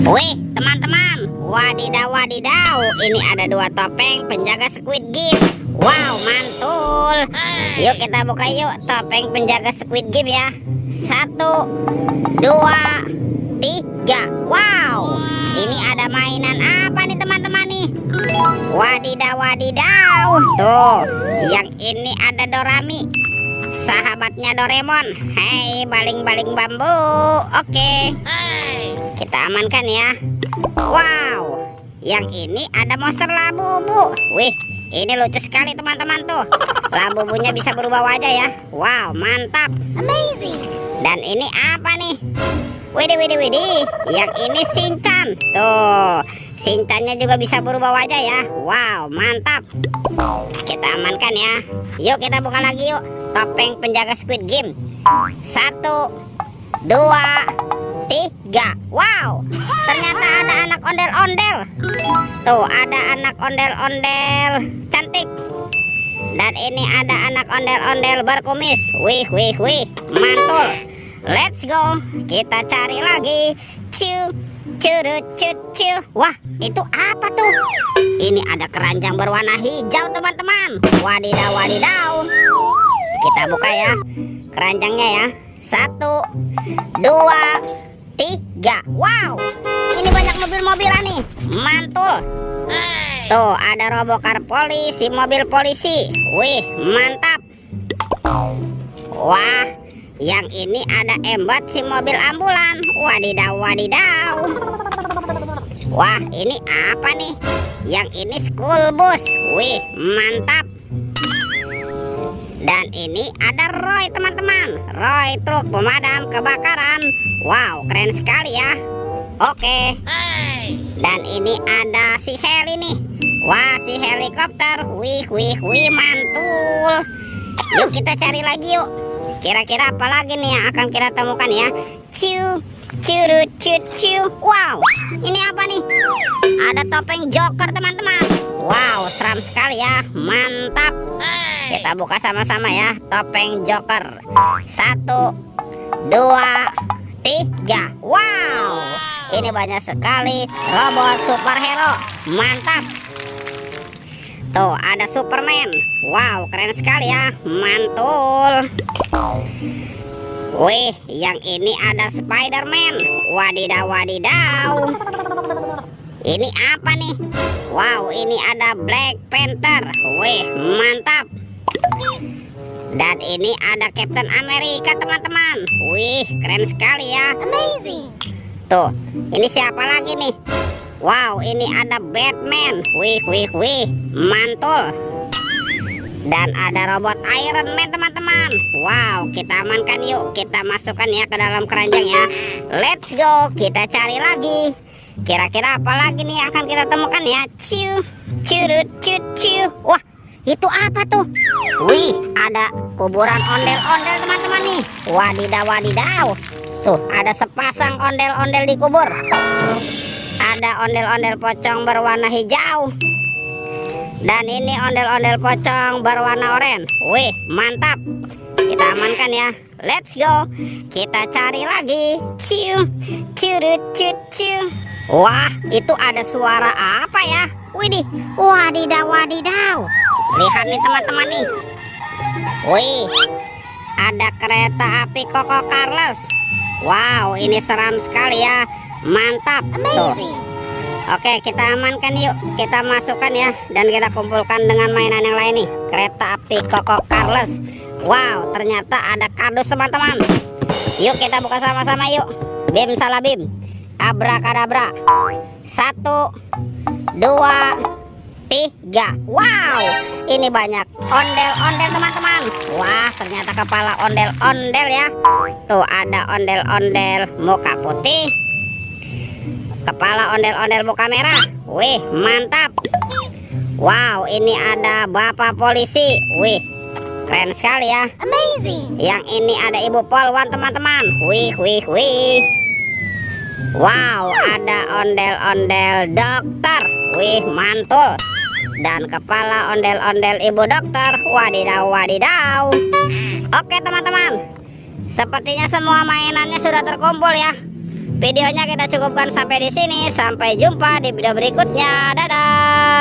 Wih, teman-teman, wadidaw wadidaw, ini ada 2 topeng penjaga Squid Game. Wow, mantul. Yuk kita buka yuk topeng penjaga Squid Game ya. 1, 2, 3. Wow, ini ada mainan apa nih teman-teman nih? Wadidaw wadidaw. Tuh, yang ini ada Dorami, sahabatnya Doraemon. Hei, baling-baling bambu. Oke, kita amankan ya. Wow, yang ini ada monster Labubu. Wih, ini lucu sekali teman-teman tuh. Labubunya bisa berubah wajah ya. Wow, mantap. Amazing. Dan ini apa nih? Widih, widih, widih. Yang ini Shinchan. Tuh, Shinchannya juga bisa berubah wajah ya. Wow, mantap. Kita amankan ya. Yuk kita buka lagi yuk topeng penjaga Squid Game. 1, 2, 3. Wow, ternyata ada anak ondel-ondel. Tuh, ada anak ondel-ondel cantik. Dan ini ada anak ondel-ondel berkumis. Wih, wih, wih, mantul. Let's go, kita cari lagi. Cu, curut, cu. Wah, itu apa tuh? Ini ada keranjang berwarna hijau teman-teman. Wadidaw wadidaw. Kita buka ya keranjangnya ya. 1, 2, 3. Wow, ini banyak mobil-mobilan nih. Mantul. Tuh, ada robocar polisi, mobil polisi. Wih, mantap. Wah, yang ini ada embat si mobil ambulan. Wadidaw wadidaw. Wah, ini apa nih? Yang ini school bus. Wih, mantap. Dan ini ada Roy teman-teman. Roy truk pemadam kebakaran. Wow, keren sekali ya. Oke. Dan ini ada si heli nih. Wah, si helikopter. Wih, wih, wih, mantul. Yuk kita cari lagi yuk. Kira-kira apa lagi nih yang akan kita temukan ya? Cu, curut, cu. Wow, ini apa nih? Ada topeng Joker teman-teman. Wow, seram sekali ya. Mantap. Kita buka sama-sama ya topeng Joker. 1, 2, 3. Wow, ini banyak sekali robot superhero. Mantap. Tuh, ada Superman. Wow, keren sekali ya. Mantul. Wih, yang ini ada Spider-Man. Wadidaw wadidaw. Ini apa nih? Wow, ini ada Black Panther. Wih, mantap. Dan ini ada Captain America teman-teman. Wih, keren sekali ya. Amazing. Tuh, ini siapa lagi nih? Wow, ini ada Batman. Wih, wih, wih, mantul. Dan ada robot Iron Man teman-teman. Wow, kita amankan yuk. Kita masukkan ya ke dalam keranjang ya. Let's go, kita cari lagi. Kira-kira apa lagi nih yang akan kita temukan ya? Cu, curut, cu. Wah, itu apa tuh? Wih, ada kuburan ondel-ondel teman-teman nih. Wadidaw wadidaw. Tuh, ada sepasang ondel-ondel di kubur. Ada ondel-ondel pocong berwarna hijau. Dan ini ondel-ondel pocong berwarna oranye. Wih, mantap. Kita amankan ya. Let's go. Kita cari lagi. Ciu, curut, cu. Wah, itu ada suara apa ya? Widih, wadidaw wadidaw. Lihat nih teman-teman nih. Wih, ada kereta api Koko Carlos. Wow, ini seram sekali ya. Mantap. Tuh. Oke, kita amankan yuk. Kita masukkan ya. Dan kita kumpulkan dengan mainan yang lain nih. Kereta api Koko Carlos. Wow, ternyata ada kardus teman-teman. Yuk kita buka sama-sama yuk. Bim salah bim. Abrakadabra. 1, 2, 3. Wow, ini banyak ondel-ondel teman-teman. Wah, ternyata kepala ondel-ondel ya. Tuh, ada ondel-ondel muka putih, kepala ondel-ondel muka merah. Wih, mantap. Wow, ini ada bapak polisi. Wih, keren sekali ya. Amazing. Yang ini ada ibu polwan teman-teman. Wih, wih, wih. Wow, ada ondel-ondel dokter. Wih, mantul. Dan kepala ondel-ondel ibu dokter. Wadidaw wadidaw. Oke teman-teman, sepertinya semua mainannya sudah terkumpul ya. Videonya kita cukupkan sampai di sini. Sampai jumpa di video berikutnya. Dadah.